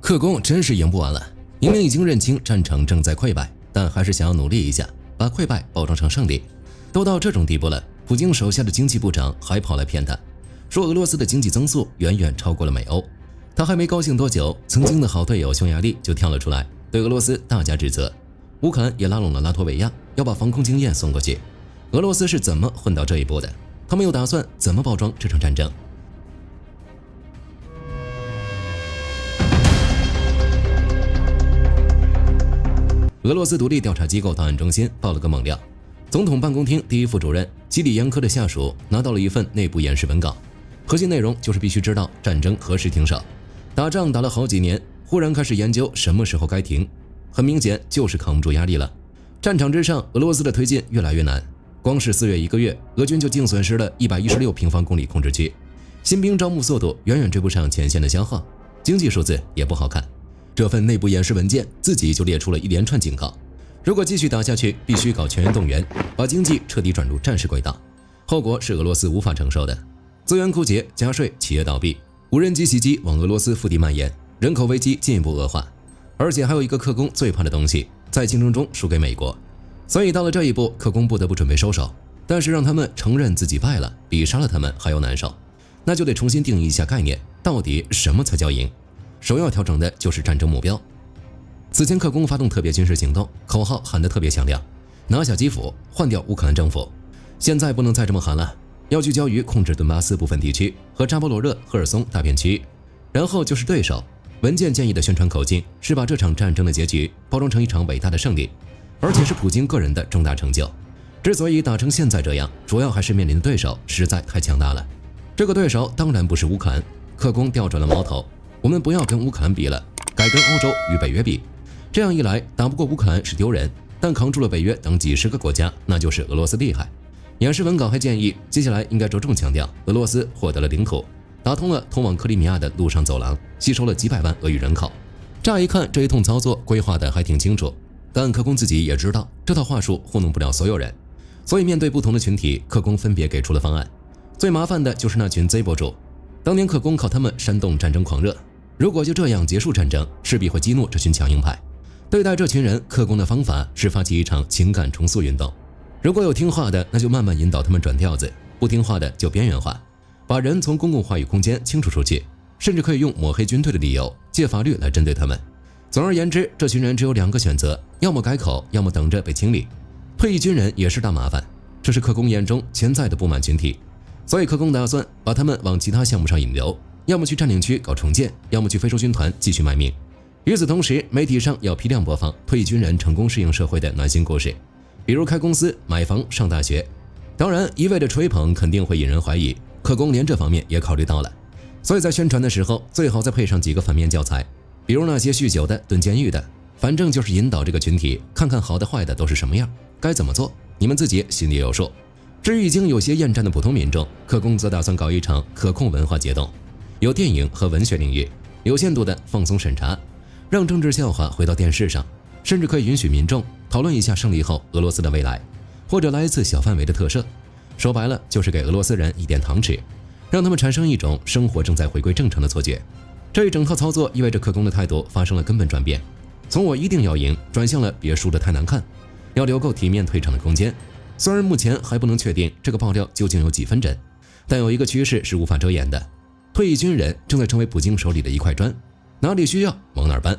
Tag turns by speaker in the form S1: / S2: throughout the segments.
S1: 克宫真是赢不完了，明明已经认清战场正在溃败，但还是想要努力一下，把溃败包装成胜利。都到这种地步了，普京手下的经济部长还跑来骗他，说俄罗斯的经济增速远远超过了美欧。他还没高兴多久，曾经的好队友匈牙利就跳了出来，对俄罗斯大加指责。乌克兰也拉拢了拉脱维亚，要把防空经验送过去。俄罗斯是怎么混到这一步的？他们又打算怎么包装这场战争？俄罗斯独立调查机构档案中心爆了个猛料，总统办公厅第一副主任基里延科的下属拿到了一份内部演示文稿，核心内容就是必须知道战争何时停手。打仗打了好几年，忽然开始研究什么时候该停，很明显就是扛不住压力了。战场之上，俄罗斯的推进越来越难，光是4月1个月，俄军就净损失了116平方公里控制区，新兵招募速度远远追不上前线的消耗，经济数字也不好看。这份内部演示文件自己就列出了一连串警告，如果继续打下去，必须搞全员动员，把经济彻底转入战时轨道，后果是俄罗斯无法承受的。资源枯竭、加税、企业倒闭，无人机袭击往俄罗斯腹地蔓延，人口危机进一步恶化，而且还有一个克宫最怕的东西，在竞争中输给美国。所以到了这一步，克宫不得不准备收手，但是让他们承认自己败了，比杀了他们还要难受，那就得重新定义一下概念，到底什么才叫赢？首要调整的就是战争目标。此前克宫发动特别军事行动，口号喊得特别响亮，拿下基辅，换掉乌克兰政府。现在不能再这么喊了，要聚焦于控制顿巴斯部分地区和扎波罗热、赫尔松大片区域，然后就是对手。文件建议的宣传口径是把这场战争的结局包装成一场伟大的胜利，而且是普京个人的重大成就。之所以打成现在这样，主要还是面临的对手实在太强大了。这个对手当然不是乌克兰，克宫调转了矛头，我们不要跟乌克兰比了，改跟欧洲与北约比。这样一来，打不过乌克兰是丢人，但扛住了北约等几十个国家，那就是俄罗斯厉害。演示文稿还建议，接下来应该着重强调俄罗斯获得了领土，打通了通往克里米亚的陆上走廊，吸收了几百万俄语人口。乍一看，这一通操作规划的还挺清楚，但克宫自己也知道这套话术糊弄不了所有人，所以面对不同的群体，克宫分别给出了方案。最麻烦的就是那群 Z 博主，当年克宫靠他们煽动战争狂热，如果就这样结束战争，势必会激怒这群强硬派。对待这群人，克宫的方法是发起一场情感重塑运动。如果有听话的，那就慢慢引导他们转调子；不听话的就边缘化，把人从公共话语空间清除出去，甚至可以用抹黑军队的理由，借法律来针对他们。总而言之，这群人只有2个选择，要么改口，要么等着被清理。退役军人也是大麻烦，这是克宫眼中潜在的不满群体，所以克宫打算把他们往其他项目上引流，要么去占领区搞重建，要么去非洲军团继续卖命。与此同时，媒体上要批量播放退役军人成功适应社会的暖心故事，比如开公司、买房、上大学。当然，一味的吹捧肯定会引人怀疑，克宫连这方面也考虑到了，所以在宣传的时候最好再配上几个反面教材，比如那些酗酒的、蹲监狱的，反正就是引导这个群体看看好的坏的都是什么样，该怎么做，你们自己心里有数。至于已经有些厌战的普通民众，克宫则打算搞一场可控文化节动，有电影和文学领域，有限度的放松审查，让政治笑话回到电视上，甚至可以允许民众讨论一下胜利后俄罗斯的未来，或者来一次小范围的特赦。说白了，就是给俄罗斯人一点糖吃，让他们产生一种生活正在回归正常的错觉。这一整套操作意味着克宫的态度发生了根本转变，从我一定要赢转向了别输得太难看，要留够体面退场的空间。虽然目前还不能确定这个爆料究竟有几分真，但有一个趋势是无法遮掩的，退役军人正在成为普京手里的一块砖，哪里需要往哪儿搬。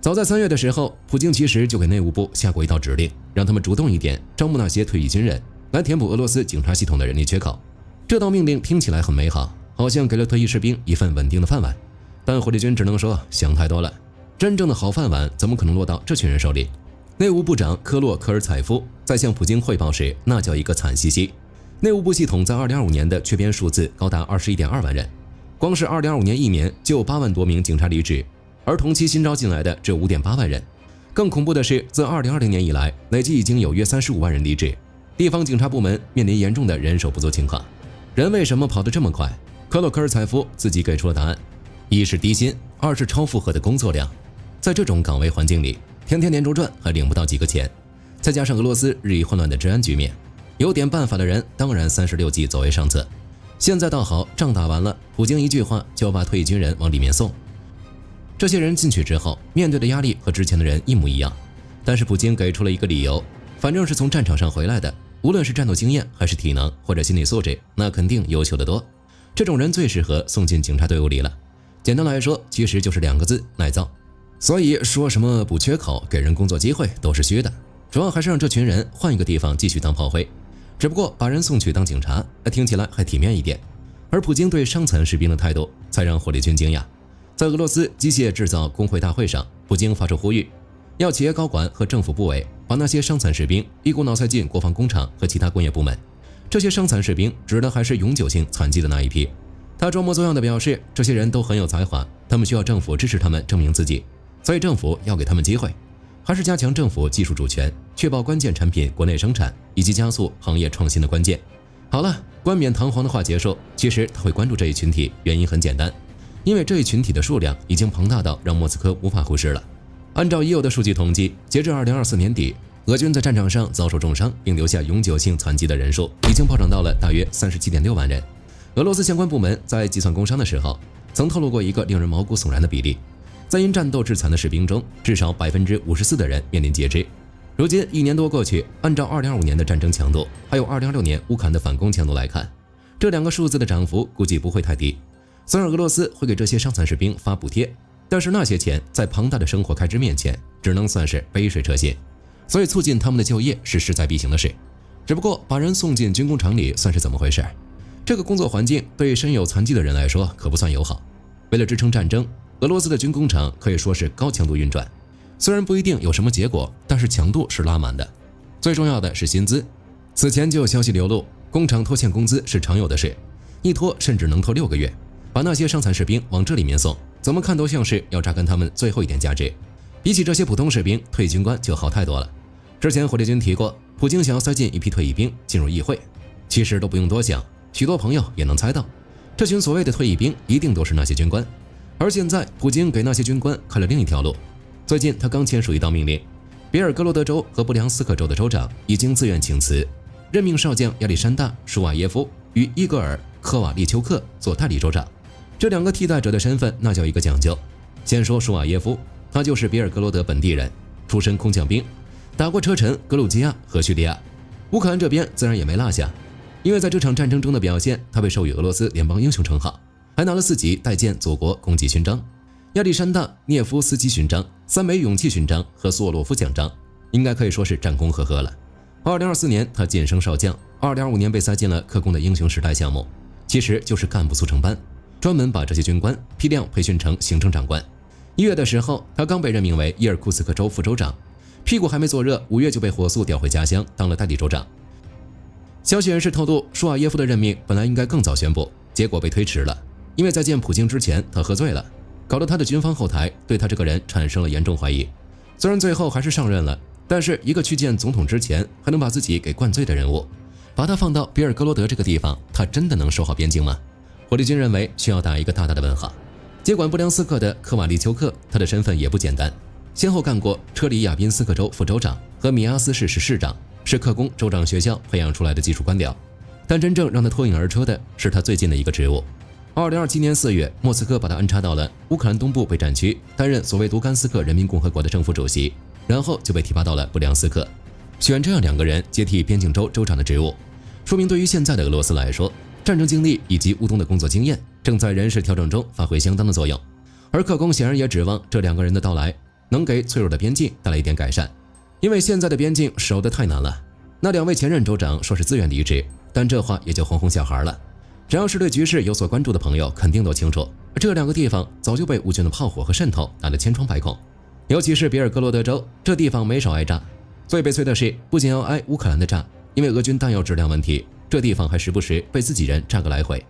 S1: 早在3月的时候，普京其实就给内务部下过一道指令，让他们主动一点招募那些退役军人，来填补俄罗斯警察系统的人力缺口。这道命令听起来很美好，好像给了退役士兵一份稳定的饭碗，但火力军只能说想太多了，真正的好饭碗怎么可能落到这群人手里？内务部长科洛科尔采夫在向普京汇报时，那叫一个惨兮兮。内务部系统在2025年的缺编数字高达21.2万人，光是2025年一年就有8万多名警察离职，而同期新招进来的只有5.8万人。更恐怖的是，自2020年以来，累计已经有约35万人离职，地方警察部门面临严重的人手不足情况。人为什么跑得这么快？科洛科尔采夫自己给出了答案：一是低薪，二是超负荷的工作量。在这种岗位环境里，天天连轴转还领不到几个钱，再加上俄罗斯日益混乱的治安局面，有点办法的人当然36计走为上策。现在倒好，仗打完了，普京一句话就要把退役军人往里面送。这些人进去之后，面对的压力和之前的人一模一样，但是普京给出了一个理由，反正是从战场上回来的，无论是战斗经验还是体能或者心理素质，那肯定优秀得多。这种人最适合送进警察队伍里了。简单来说，其实就是2个字：耐造。所以说什么补缺口、给人工作机会都是虚的，主要还是让这群人换一个地方继续当炮灰。只不过把人送去当警察，听起来还体面一点。而普京对伤残士兵的态度，才让火力军惊讶。在俄罗斯机械制造工会大会上，普京发出呼吁，要企业高管和政府部委把那些伤残士兵一股脑塞进国防工厂和其他工业部门。这些伤残士兵指的还是永久性残疾的那一批。他装模作样地表示，这些人都很有才华，他们需要政府支持他们证明自己，所以政府要给他们机会，还是加强政府技术主权，确保关键产品国内生产，以及加速行业创新的关键。好了，冠冕堂皇的话结束。其实他会关注这一群体，原因很简单，因为这一群体的数量已经庞大到让莫斯科无法忽视了。按照已有的数据统计，截至2024年底，俄军在战场上遭受重伤并留下永久性残疾的人数已经暴涨到了大约37.6万人。俄罗斯相关部门在计算工伤的时候，曾透露过一个令人毛骨悚然的比例，在因战斗致残的士兵中，至少54%的人面临截肢。如今1年多过去，按照2025年的战争强度，还有2026年乌克兰的反攻强度来看，这2个数字的涨幅估计不会太低。虽然俄罗斯会给这些伤残士兵发补贴，但是那些钱在庞大的生活开支面前，只能算是杯水车薪。所以促进他们的就业是势在必行的事。只不过把人送进军工厂里算是怎么回事？这个工作环境对身有残疾的人来说可不算友好。为了支撑战争，俄罗斯的军工厂可以说是高强度运转，虽然不一定有什么结果，但是强度是拉满的。最重要的是薪资。此前就有消息流露，工厂拖欠工资是常有的事，一拖甚至能拖6个月。把那些伤残士兵往这里面送，怎么看都像是要榨干他们最后一点价值。比起这些普通士兵，退役军官就好太多了。之前火力军提过，普京想要塞进一批退役兵进入议会，其实都不用多想，许多朋友也能猜到，这群所谓的退役兵一定都是那些军官。而现在普京给那些军官开了另一条路。最近他刚签署一道命令，别尔哥罗德州和布良斯克州的州长已经自愿请辞，任命少将亚历山大·舒瓦耶夫与伊戈尔·科瓦利丘克做代理州长。这2个替代者的身份那叫一个讲究。先说舒瓦耶夫，他就是别尔哥罗德本地人，出身空降兵，打过车臣、格鲁吉亚和叙利亚。乌克兰这边自然也没落下，因为在这场战争中的表现，他被授予俄罗斯联邦英雄称号，还拿了4级代建祖国功绩勋章、亚历山大·涅夫斯基勋章、3枚勇气勋章和苏沃洛夫奖章，应该可以说是战功赫赫了。2024年他晋升少将，2025年被塞进了克宫的英雄时代项目，其实就是干部速成班，专门把这些军官批量培训成行政长官。1月的时候，他刚被任命为伊尔库茨克州副州长，屁股还没坐热，5月就被火速调回家乡当了代理州长。消息人士透露，舒瓦耶夫的任命本来应该更早宣布，结果被推迟了，因为在见普京之前他喝醉了，搞得他的军方后台对他这个人产生了严重怀疑。虽然最后还是上任了，但是一个去见总统之前还能把自己给灌醉的人物，把他放到比尔格罗德这个地方，他真的能守好边境吗？火力军认为需要打一个大大的问号。接管布良斯克的科瓦利丘克，他的身份也不简单，先后干过车里亚宾斯克州副州长和米亚斯市市长，是克宫州长学校培养出来的技术官僚。但真正让他脱颖而出的是他最近的一个职务。2027年4月，莫斯科把他安插到了乌克兰东部备战区，担任所谓卢甘斯克人民共和国的政府主席，然后就被提拔到了布良斯克。选这样2个人接替边境州州长的职务，说明对于现在的俄罗斯来说，战争经历以及乌东的工作经验正在人事调整中发挥相当的作用。而克宫显然也指望这2个人的到来能给脆弱的边境带来一点改善，因为现在的边境守得太难了。那2位前任州长说是自愿离职，但这话也就哄哄小孩了。只要是对局势有所关注的朋友肯定都清楚，这2个地方早就被乌军的炮火和渗透打得千疮百孔。尤其是比尔格罗德州，这地方没少挨炸。最悲催的是，不仅要挨乌克兰的炸，因为俄军弹药质量问题，这地方还时不时被自己人炸个来回。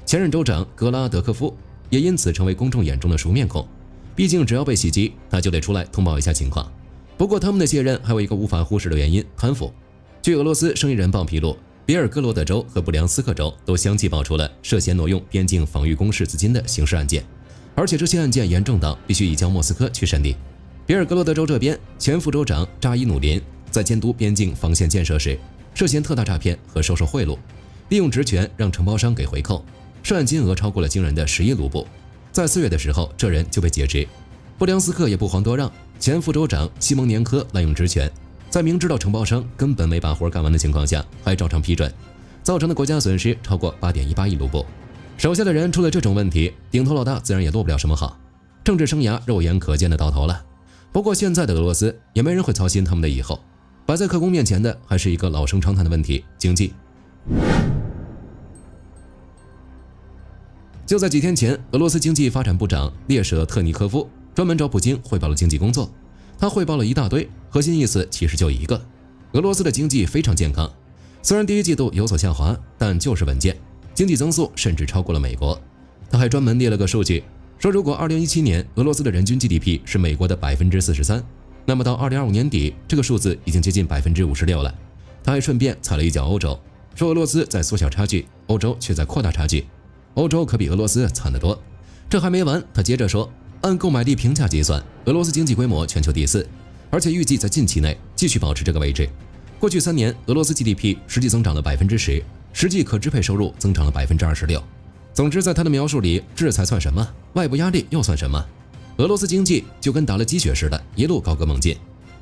S1: 前任州长格拉德科夫也因此成为公众眼中的熟面孔，毕竟只要被袭击，他就得出来通报一下情况。不过他们的卸任还有一个无法忽视的原因，贪腐。据俄罗斯生意人报披露，别尔哥罗德州和布良斯克州都相继爆出了涉嫌挪用边境防御工事资金的刑事案件，而且这些案件严重到必须移交莫斯科去审理。别尔哥罗德州这边，前副州长扎伊努林在监督边境防线建设时涉嫌特大诈骗和收受贿赂，利用职权让承包商给回扣，涉案金额超过了惊人的10亿卢布。在4月的时候，这人就被解职。布良斯克也不遑多让，前副州长西蒙年科滥用职权，在明知道承包商根本没把活干完的情况下，还照常批准，造成的国家损失超过8.18亿卢布。手下的人出了这种问题，顶头老大自然也落不了什么好，政治生涯肉眼可见的到头了。不过现在的俄罗斯也没人会操心他们的以后，摆在客观面前的还是一个老生常谈的问题：经济。就在几天前，俄罗斯经济发展部长列舍特尼科夫专门找普京汇报了经济工作。他汇报了一大堆，核心意思其实就一个：俄罗斯的经济非常健康，虽然第一季度有所下滑，但就是稳健，经济增速甚至超过了美国。他还专门列了个数据，说如果2017年俄罗斯的人均 GDP 是美国的43%，那么到2025年底，这个数字已经接近56%了。他还顺便踩了一脚欧洲，说俄罗斯在缩小差距，欧洲却在扩大差距。欧洲可比俄罗斯惨得多。这还没完，他接着说，按购买力评价计算，俄罗斯经济规模全球第4，而且预计在近期内继续保持这个位置。过去3年，俄罗斯 GDP 实际增长了10%，实际可支配收入增长了26%。总之，在他的描述里，制裁算什么？外部压力又算什么？俄罗斯经济就跟打了鸡血似的，一路高歌猛进。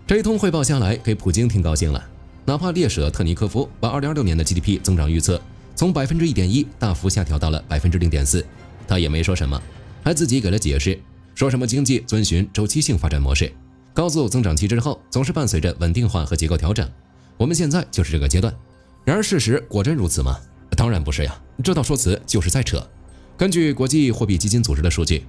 S1: 这一通汇报下来，给普京听高兴了。哪怕列舍特尼科夫把2026年的 GDP 增长预测从1.1%大幅下调到了0.4%，他也没说什么，还自己给了解释，说什么经济遵循周期性发展模式，高速增长期之后总是伴随着稳定化和结构调整，我们现在就是这个阶段。然而事实果真如此吗？当然不是呀，这套说辞就是在扯。根据国际货币基金组织的数据，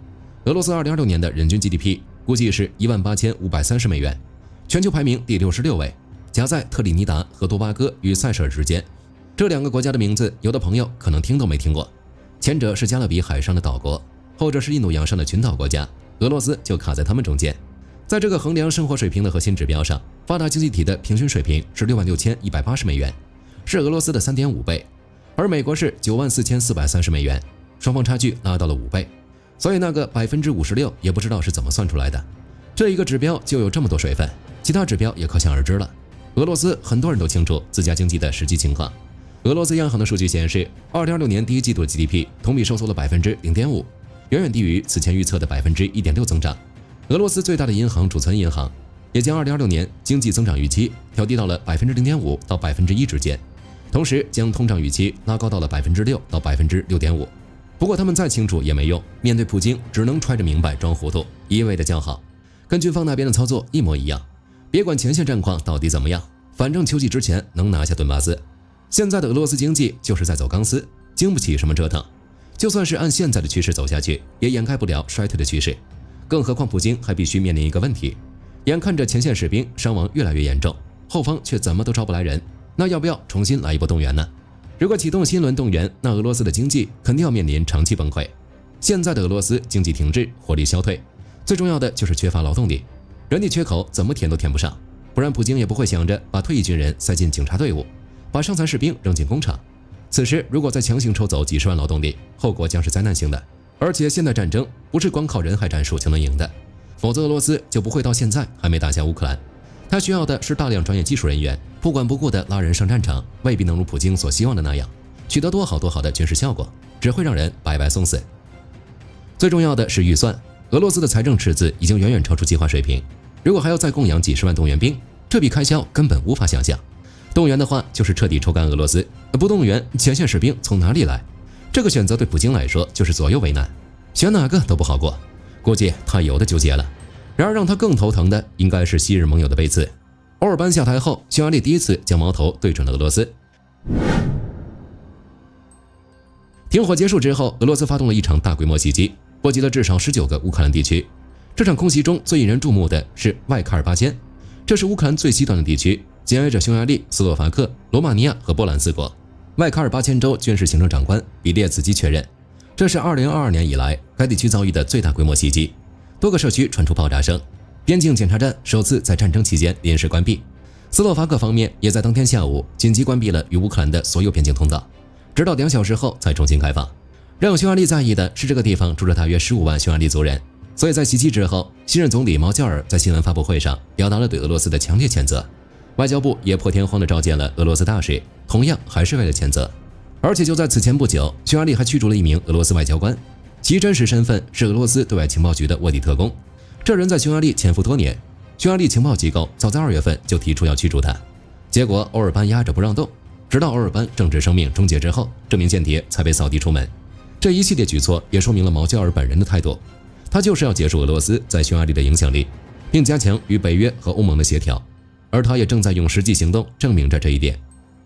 S1: 俄罗斯2026年的人均 GDP 估计是18530美元，全球排名第66位，夹在特立尼达和多巴哥与塞舌尔之间。这2个国家的名字，有的朋友可能听都没听过。前者是加勒比海上的岛国，后者是印度洋上的群岛国家，俄罗斯就卡在他们中间。在这个衡量生活水平的核心指标上，发达经济体的平均水平是66180美元，是俄罗斯的3.5倍，而美国是94430美元，双方差距拉到了5倍。所以那个56%也不知道是怎么算出来的。这一个指标就有这么多水分，其他指标也可想而知了。俄罗斯很多人都清楚自家经济的实际情况。俄罗斯央行的数据显示，2026年第一季度的 GDP 同比收缩了0.5%，远远低于此前预测的1.6%增长。俄罗斯最大的银行储存银行也将2026年经济增长预期调低到了0.5%到1%之间，同时将通胀预期拉高到了6%到6.5%。不过他们再清楚也没用，面对普京只能揣着明白装糊涂，一味的叫好，跟军方那边的操作一模一样。别管前线战况到底怎么样，反正秋季之前能拿下顿巴斯。现在的俄罗斯经济就是在走钢丝，经不起什么折腾。就算是按现在的趋势走下去，也掩盖不了衰退的趋势。更何况普京还必须面临一个问题，眼看着前线士兵伤亡越来越严重，后方却怎么都招不来人，那要不要重新来一波动员呢？如果启动新轮动员，那俄罗斯的经济肯定要面临长期崩溃。现在的俄罗斯经济停滞，活力消退，最重要的就是缺乏劳动力，人力缺口怎么填都填不上，不然普京也不会想着把退役军人塞进警察队伍，把伤残士兵扔进工厂。此时如果再强行抽走几十万劳动力，后果将是灾难性的。而且现代战争不是光靠人海战术就能赢的，否则俄罗斯就不会到现在还没打下乌克兰。他需要的是大量专业技术人员，不管不顾地拉人上战场，未必能如普京所希望的那样取得多好的军事效果，只会让人白白送死。最重要的是预算，俄罗斯的财政赤字已经远远超出计划水平，如果还要再供养几十万动员兵，这笔开销根本无法想象。动员的话就是彻底抽干俄罗斯，不动员前线士兵从哪里来？这个选择对普京来说就是左右为难，选哪个都不好过，估计他有的纠结了。然而让他更头疼的应该是昔日盟友的背刺。欧尔班下台后，匈牙利第一次将矛头对准了俄罗斯。停火结束之后，俄罗斯发动了一场大规模袭击，波及了至少19个乌克兰地区。这场空袭中最引人注目的是外卡尔巴阡，这是乌克兰最西端的地区，紧挨着匈牙利、斯洛伐克、罗马尼亚和波兰4国。外卡尔巴阡州军事行政长官比列茨基确认，这是2022年以来该地区遭遇的最大规模袭击，多个社区传出爆炸声，边境检查站首次在战争期间临时关闭。斯洛伐克方面也在当天下午紧急关闭了与乌克兰的所有边境通道，直到2小时后才重新开放。让匈牙利在意的是，这个地方住着大约15万匈牙利族人，所以在袭击之后，新任总理毛焦尔在新闻发布会上表达了对俄罗斯的强烈谴责。外交部也破天荒地召见了俄罗斯大使，同样还是为了谴责。而且就在此前不久，匈牙利还驱逐了一名俄罗斯外交官，其真实身份是俄罗斯对外情报局的卧底特工。这人在匈牙利潜伏多年，匈牙利情报机构早在2月份就提出要驱逐他，结果欧尔班压着不让动，直到欧尔班政治生命终结之后，这名间谍才被扫地出门。这一系列举措也说明了毛焦尔本人的态度，他就是要结束俄罗斯在匈牙利的影响力，并加强与北约和欧盟的协调，而他也正在用实际行动证明着这一点。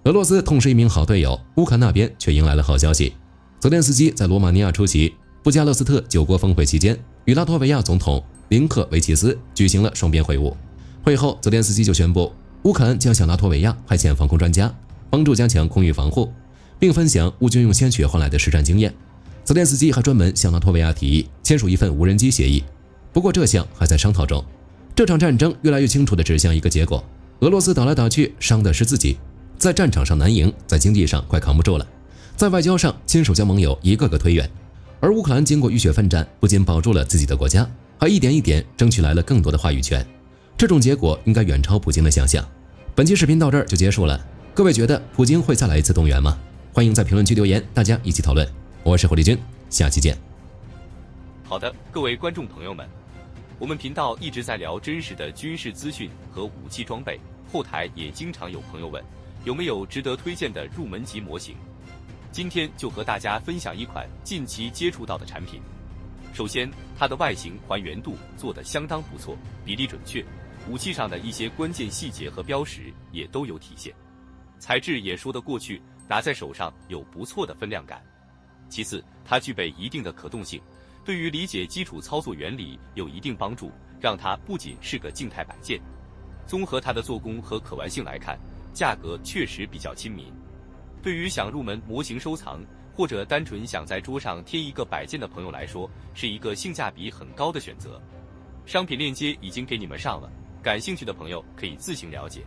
S1: 俄罗斯痛失一名好队友，乌克兰那边却迎来了好消息。泽连斯基在罗马尼亚出席布加勒斯特9国峰会期间，与拉脱维亚总统林克维奇斯举行了双边会晤。会后，泽连斯基就宣布，乌克兰将向拉脱维亚派遣防空专家，帮助加强空域防护，并分享乌军用鲜血换来的实战经验。泽连斯基还专门向拉脱维亚提议签署一份无人机协议，不过这项还在商讨中。这场战争越来越清楚地指向一个结果：俄罗斯打来打去，伤的是自己。在战场上难赢，在经济上快扛不住了，在外交上亲手将盟友一个个推远。而乌克兰经过浴血奋战，不仅保住了自己的国家，还一点一点争取来了更多的话语权。这种结果应该远超普京的想象。本期视频到这儿就结束了，各位觉得普京会再来一次动员吗？欢迎在评论区留言，大家一起讨论。我是火力军，下期见。
S2: 好的，各位观众朋友们，我们频道一直在聊真实的军事资讯和武器装备，后台也经常有朋友问，有没有值得推荐的入门级模型？今天就和大家分享一款近期接触到的产品。首先，它的外形还原度做得相当不错，比例准确，武器上的一些关键细节和标识也都有体现，材质也说得过去，拿在手上有不错的分量感。其次，它具备一定的可动性，对于理解基础操作原理有一定帮助，让它不仅是个静态摆件。综合它的做工和可玩性来看，价格确实比较亲民，对于想入门模型收藏，或者单纯想在桌上贴一个摆件的朋友来说，是一个性价比很高的选择。商品链接已经给你们上了，感兴趣的朋友可以自行了解。